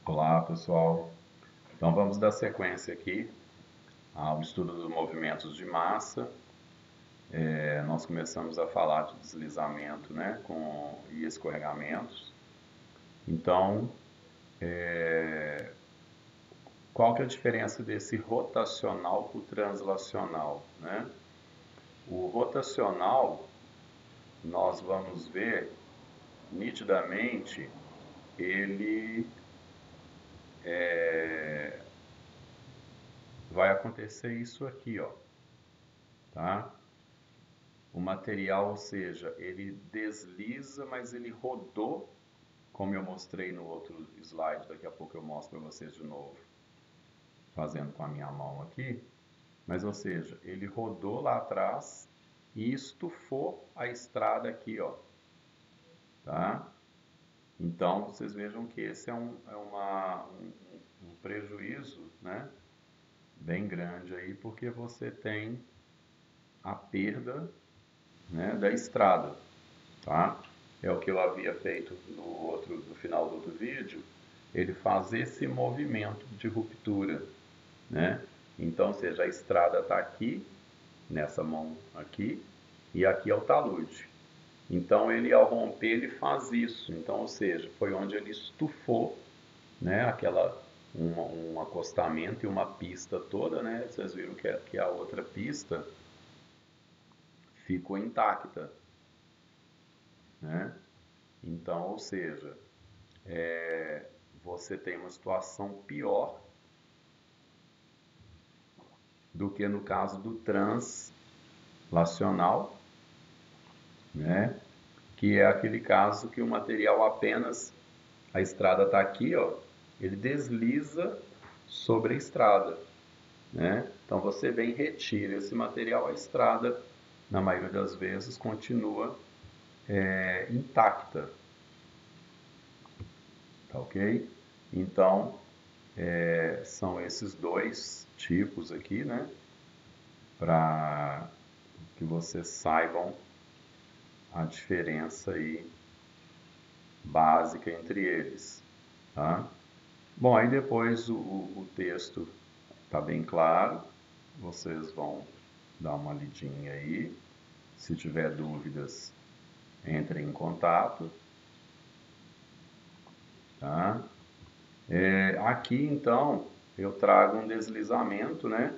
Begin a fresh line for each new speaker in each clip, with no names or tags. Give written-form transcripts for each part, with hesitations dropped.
Olá, pessoal. Então vamos dar sequência aqui ao estudo dos movimentos de massa. Nós começamos a falar de deslizamento, né, e escorregamentos. Então, qual que é a diferença desse rotacional para o translacional, né? O rotacional, nós vamos ver nitidamente, ele vai acontecer isso aqui, ó, tá? O material, ou seja, ele desliza, mas ele rodou, como eu mostrei no outro slide, daqui a pouco eu mostro para vocês de novo, fazendo com a minha mão aqui. Mas, ou seja, ele rodou lá atrás e estufou a estrada aqui, ó, tá? Então, vocês vejam que esse é um prejuízo, né, bem grande aí, porque você tem a perda, né, da estrada, tá? É o que eu havia feito no final do outro vídeo, ele faz esse movimento de ruptura, né? Então, ou seja, a estrada está aqui, nessa mão aqui, e aqui é o talude. Então, ele ao romper, ele faz isso. Então, ou seja, foi onde ele estufou, né, um acostamento e uma pista toda, né? Vocês viram que a outra pista ficou intacta, né? Então, ou seja, você tem uma situação pior do que no caso do translacional, né? Que é aquele caso que o material apenas, a estrada está aqui, ó, ele desliza sobre a estrada, né? Então você vem e retira esse material, a estrada, na maioria das vezes, continua intacta, tá ok? Então, são esses dois tipos aqui, né? Para que vocês saibam a diferença aí básica entre eles, tá? Bom, aí depois o texto está bem claro, vocês vão dar uma lidinha aí. Se tiver dúvidas, entrem em contato, tá? Aqui então eu trago um deslizamento, né,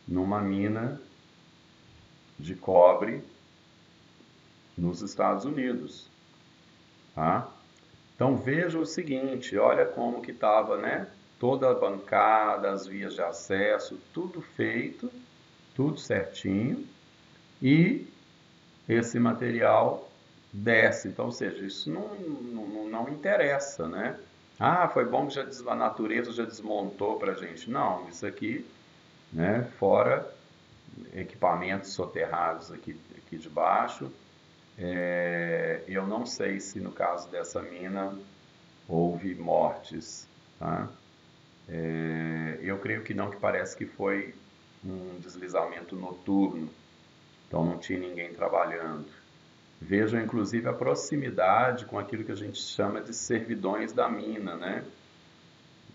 numa mina de cobre nos Estados Unidos, tá? Então veja o seguinte, olha como que estava, né? Toda a bancada, as vias de acesso, tudo feito, tudo certinho, e esse material desce. Então, ou seja, isso não interessa, né? Ah, foi bom que a natureza já desmontou para a gente. Não, isso aqui, né? Fora equipamentos soterrados aqui de baixo, eu não sei se no caso dessa mina houve mortes, tá? Eu creio que não, que parece que foi um deslizamento noturno, então não tinha ninguém trabalhando. Vejam inclusive a proximidade com aquilo que a gente chama de servidões da mina, né?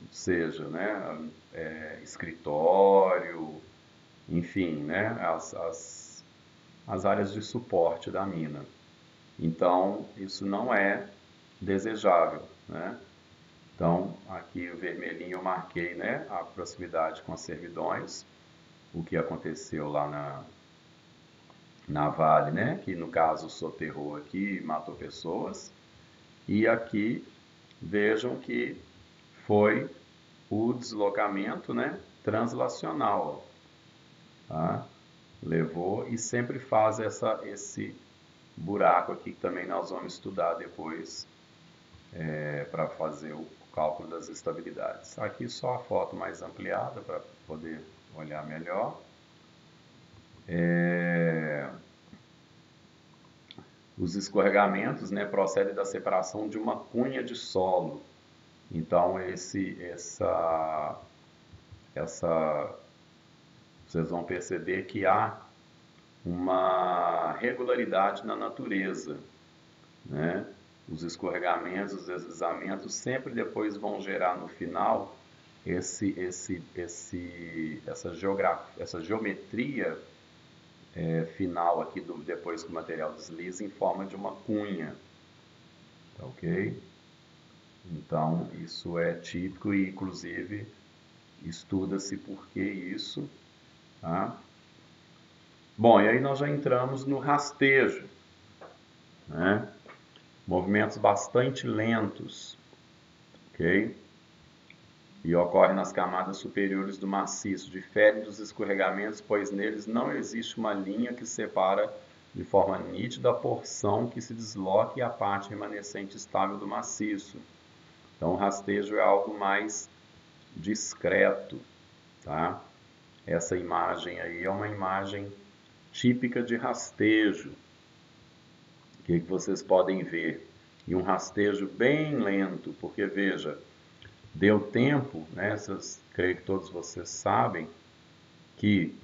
Ou seja, né, escritório, enfim, né, as áreas de suporte da mina. Então, isso não é desejável, né? Então, aqui o vermelhinho eu marquei, né, a proximidade com as servidões, o que aconteceu lá na Vale, né, que no caso soterrou aqui e matou pessoas. E aqui vejam que foi o deslocamento, né, translacional, tá? Levou e sempre faz esse buraco aqui que também nós vamos estudar depois para fazer o cálculo das estabilidades. Aqui só a foto mais ampliada para poder olhar melhor. Os escorregamentos, né, procedem da separação de uma cunha de solo. Então vocês vão perceber que há uma regularidade na natureza, né? os escorregamentos, os deslizamentos, sempre depois vão gerar no final essa geometria final aqui depois que o material desliza em forma de uma cunha, tá ok? Então isso é típico e inclusive estuda-se por que isso, tá? Bom, e aí nós já entramos no rastejo, né? Movimentos bastante lentos, ok? E ocorre nas camadas superiores do maciço, difere dos escorregamentos, pois neles não existe uma linha que separa de forma nítida a porção que se desloca e a parte remanescente estável do maciço. Então o rastejo é algo mais discreto, tá? Essa imagem aí é uma imagem típica de rastejo, que vocês podem ver. E um rastejo bem lento, porque veja, deu tempo, né? Creio que todos vocês sabem que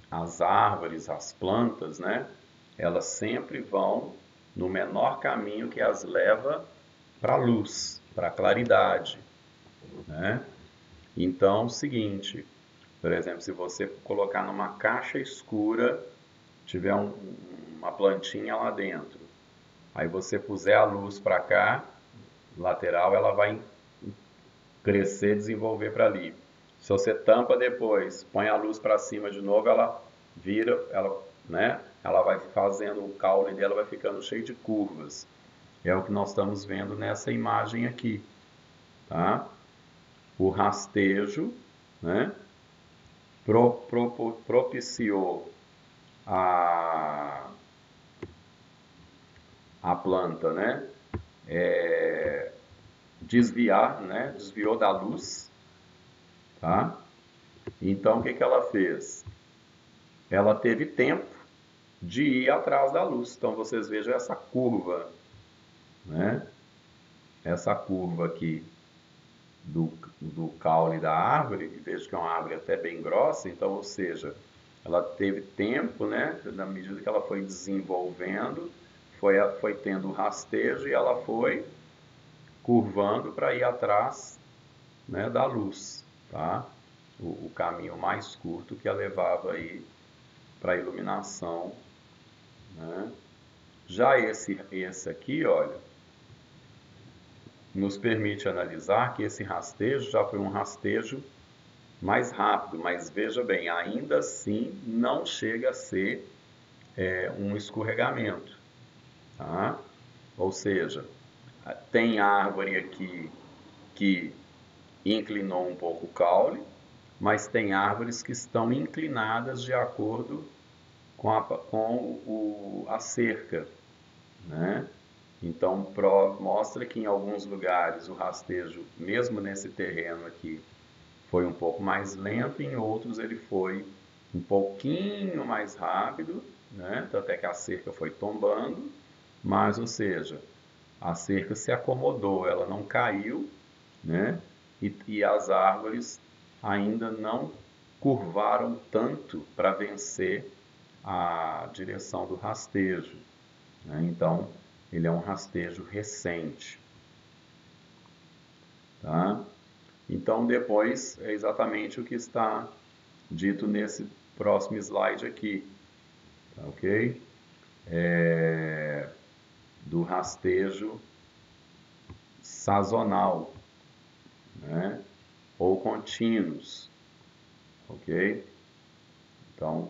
as árvores, as plantas, né? Elas sempre vão no menor caminho que as leva para a luz, para a claridade, né? Então, o seguinte, por exemplo, se você colocar numa caixa escura, tiver uma plantinha lá dentro, aí você puser a luz para cá, lateral, ela vai crescer, desenvolver para ali. Se você tampa depois, põe a luz para cima de novo, ela vira, ela vai fazendo, o caule dela vai ficando cheio de curvas. É o que nós estamos vendo nessa imagem aqui, tá? O rastejo, né, propiciou a planta, né, desviar, né, desviou da luz, tá? Então o que que ela fez? Ela teve tempo de ir atrás da luz. Então vocês vejam essa curva, né? Essa curva aqui do caule da árvore, vejo que é uma árvore até bem grossa, então, ou seja, ela teve tempo, né? Na medida que ela foi desenvolvendo, foi tendo o rastejo e ela foi curvando para ir atrás, né, da luz, tá? O caminho mais curto que a levava aí para a iluminação, né? Já esse aqui, olha, nos permite analisar que esse rastejo já foi um rastejo mais rápido, mas veja bem, ainda assim não chega a ser um escorregamento, tá? Ou seja, tem árvore aqui que inclinou um pouco o caule, mas tem árvores que estão inclinadas de acordo com a cerca, né? Então mostra que em alguns lugares o rastejo, mesmo nesse terreno aqui, foi um pouco mais lento, em outros ele foi um pouquinho mais rápido, né? Até que a cerca foi tombando, mas, ou seja, a cerca se acomodou, ela não caiu, né? E as árvores ainda não curvaram tanto para vencer a direção do rastejo, né? Então, ele é um rastejo recente, tá? Então, depois é exatamente o que está dito nesse próximo slide aqui, tá ok? Do rastejo sazonal, né? Ou contínuos, ok? Então,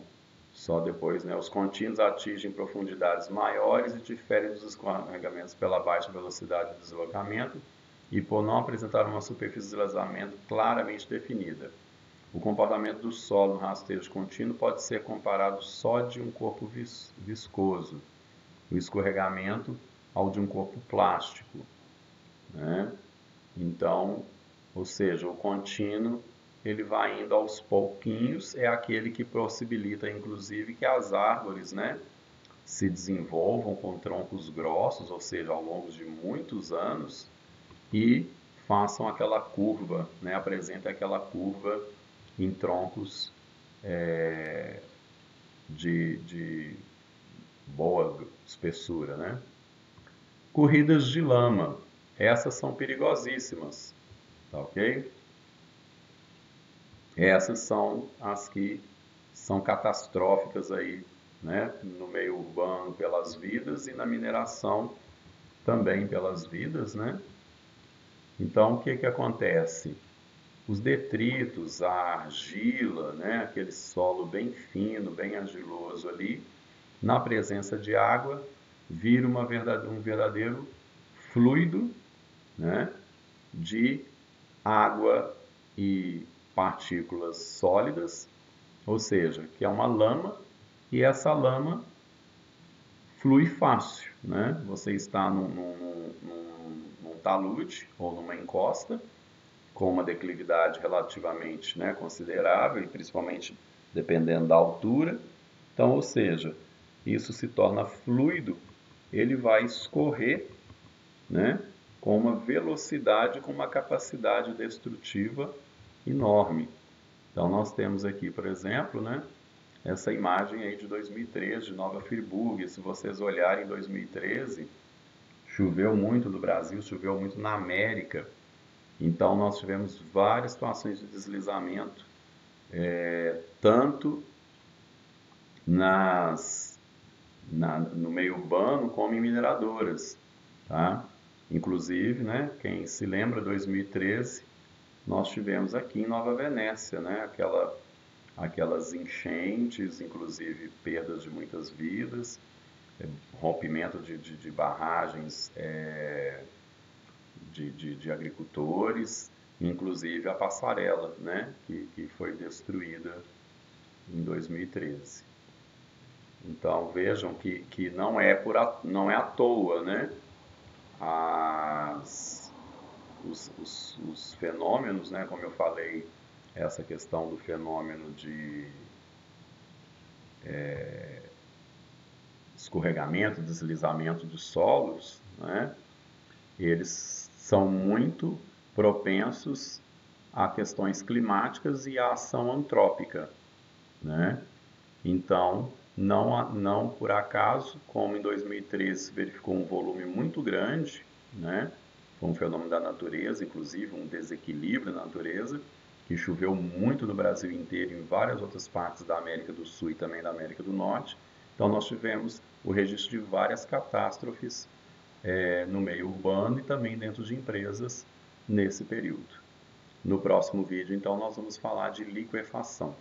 só depois, né? Os contínuos atingem profundidades maiores e diferem dos escorregamentos pela baixa velocidade de deslocamento e por não apresentar uma superfície de deslizamento claramente definida. O comportamento do solo no rastejo contínuo pode ser comparado só de um corpo viscoso, o escorregamento ao de um corpo plástico, né? Então, ou seja, o contínuo ele vai indo aos pouquinhos, é aquele que possibilita, inclusive, que as árvores, né, se desenvolvam com troncos grossos, ou seja, ao longo de muitos anos, e façam aquela curva, né, apresentem aquela curva em troncos de boa espessura, né? Corridas de lama, essas são perigosíssimas, tá ok? Essas são as que são catastróficas aí, né? No meio urbano pelas vidas e na mineração também pelas vidas, né? Então, o que que acontece? Os detritos, a argila, né? Aquele solo bem fino, bem argiloso ali, na presença de água, vira um verdadeiro fluido, né? De água e partículas sólidas, ou seja, que é uma lama, e essa lama flui fácil, né? Você está num talude ou numa encosta, com uma declividade relativamente, né, considerável, principalmente dependendo da altura. Então, ou seja, isso se torna fluido, ele vai escorrer, né, com uma velocidade, com uma capacidade destrutiva enorme. Então, nós temos aqui, por exemplo, né, essa imagem aí de 2013, de Nova Friburgo. E se vocês olharem em 2013, choveu muito no Brasil, choveu muito na América. Então, nós tivemos várias situações de deslizamento, tanto no meio urbano como em mineradoras, tá? Inclusive, né, quem se lembra, 2013, nós tivemos aqui em Nova Venécia, né, aquelas enchentes, inclusive perdas de muitas vidas, rompimento de barragens de agricultores, inclusive a passarela, né, que foi destruída em 2013. Então vejam que não é à toa, né, os fenômenos, né, como eu falei, essa questão do fenômeno de escorregamento, deslizamento dos solos, né, eles são muito propensos a questões climáticas e à ação antrópica, né? Então, não por acaso, como em 2013 se verificou um volume muito grande, né? Foi um fenômeno da natureza, inclusive um desequilíbrio na natureza, que choveu muito no Brasil inteiro e em várias outras partes da América do Sul e também da América do Norte. Então, nós tivemos o registro de várias catástrofes no meio urbano e também dentro de empresas nesse período. No próximo vídeo, então, nós vamos falar de liquefação.